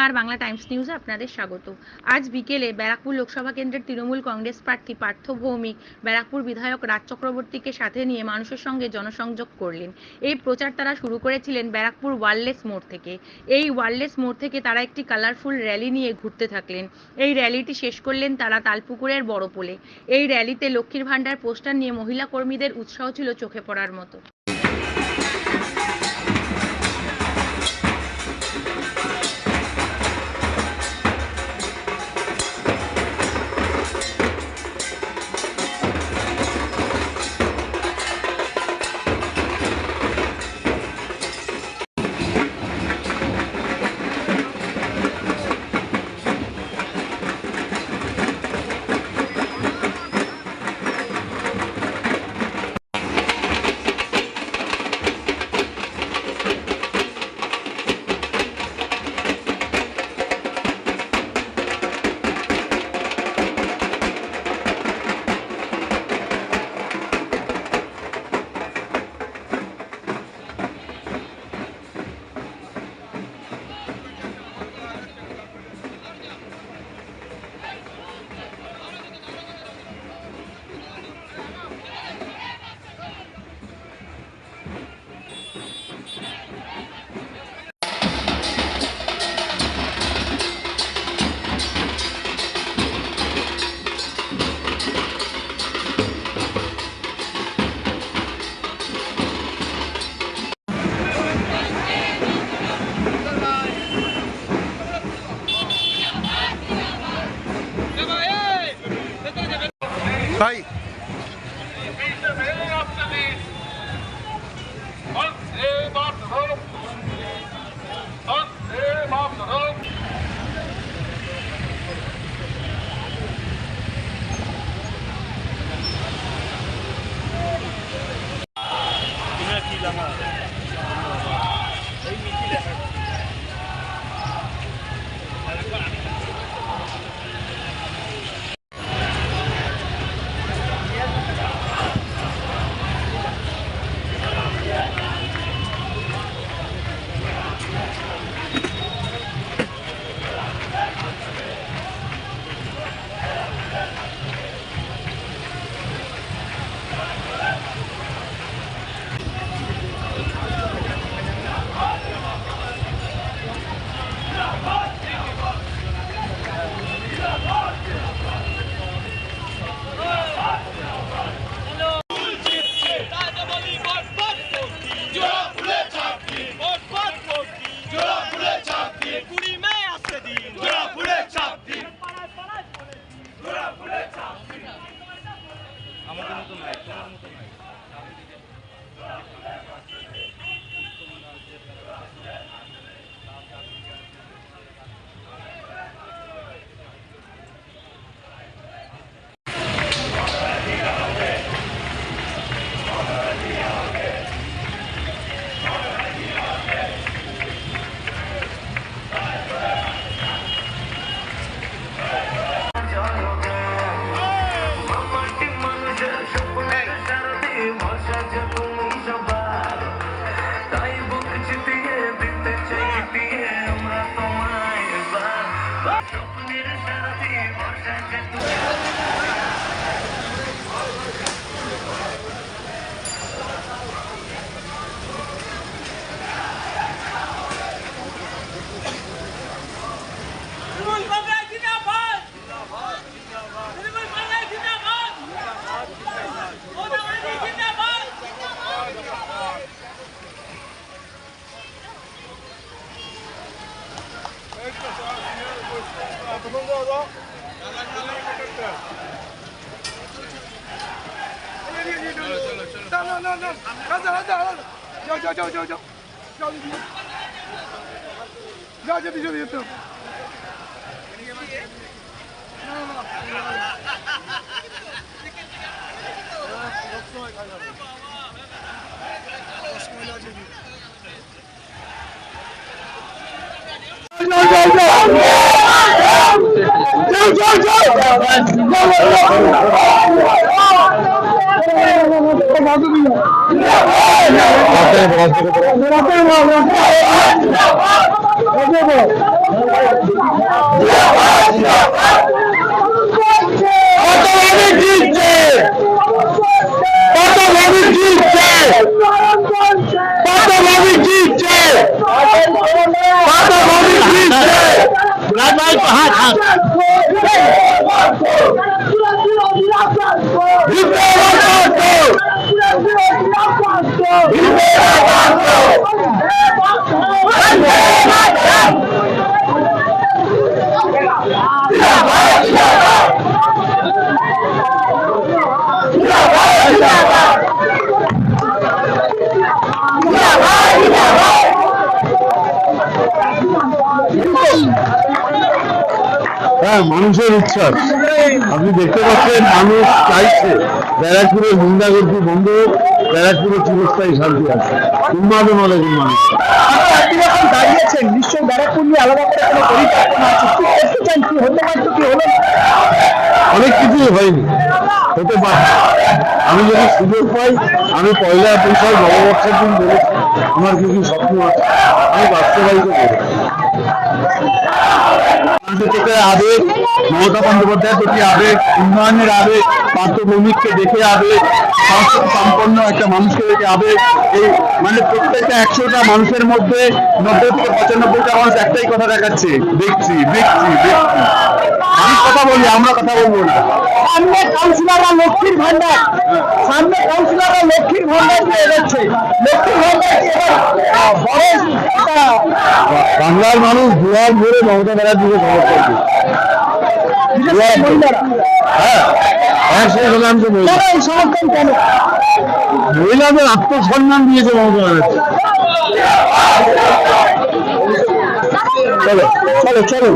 নমস্কার, বাংলা টাইমস নিউজে আপনাদের স্বাগত। আজ বিকেলে ব্যারাকপুর লোকসভা কেন্দ্রের তৃণমূল কংগ্রেস প্রার্থী পার্থ ভৌমিক ব্যারাকপুর বিধায়ক রাজ চক্রবর্তীকে সাথে নিয়ে মানুষের সঙ্গে জনসংযোগ করলেন। এই প্রচার তারা শুরু করেছিলেন ব্যারাকপুর ওয়ারলেস মোড় থেকে। এই ওয়ারলেস মোড় থেকে তারা একটি কালারফুল র্যালি নিয়ে ঘুরতে থাকলেন। এই র্যালিটি শেষ করলেন তারা তালপুকুরের বড় পোলে। এই র্যালিতে লক্ষ্মীর ভাণ্ডার পোস্টার নিয়ে মহিলা কর্মীদের উৎসাহ ছিল চোখে পড়ার মতো। ভাই হ্যাঁ, মানুষের ইচ্ছা। আপনি দেখতে পাচ্ছেন মানুষ চাইছে ব্যারাকপুরের গুন্ডাগর্দি বন্ধ হোক, ব্যারাকপুরে চিরস্থায়ী শান্তি আছে। উন্মাদন হলে মানুষ আপনি যখন দাঁড়িয়েছেন নিশ্চয়ই ব্যারাকপুর নিয়ে আলাদা করে কোনো পরিকল্পনা আছে, কি করতে চান, কি হতে পারতো, কি হলো? অনেক কিছুই হয়নি, হতে পারে। আমি যদি সুযোগ পাই, আমি পয়লা বৈশাখ নববর্ষের দিন বলেছি আমার কিছু স্বপ্ন আছে, আমি বাস্তবায়িত করব। মানুষের চোখে আবেগ, মমতা বন্দ্যোপাধ্যায়ের প্রতি আবেগ, উন্নয়নের আবেগ, পার্থ ভৌমিককে দেখে আবেগ, সংস্কৃতি সম্পন্ন একটা মানুষকে দেখে আবেগ। এই মানে প্রত্যেকটা 100টা মানুষের মধ্যে 90 থেকে 95টা মানুষ একটাই কথা দেখাচ্ছে, দেখছি দেখছি দেখছি। আমি কথা বলি, আমরা কথা বলবো না। সামনে কাউন্সিলররা লক্ষ্মীর ভান্ডার, সামনে কাউন্সিলররা লক্ষ্মীর ভান্ডার দিয়ে এগোচ্ছে। লক্ষ্মীর ভান্ডার কি এবার বড় একটা বাংলার মানুষ দুয়ার ভরে মমতা ব্যানার্জিকে সমর্থন করছে। মহিলারা হ্যাঁ, 100% মহিলা। কেন এই সমর্থন, কেন? মহিলাদের আত্মসম্মান দিয়েছে মমতা ব্যানার্জি। চলো চলো চলো।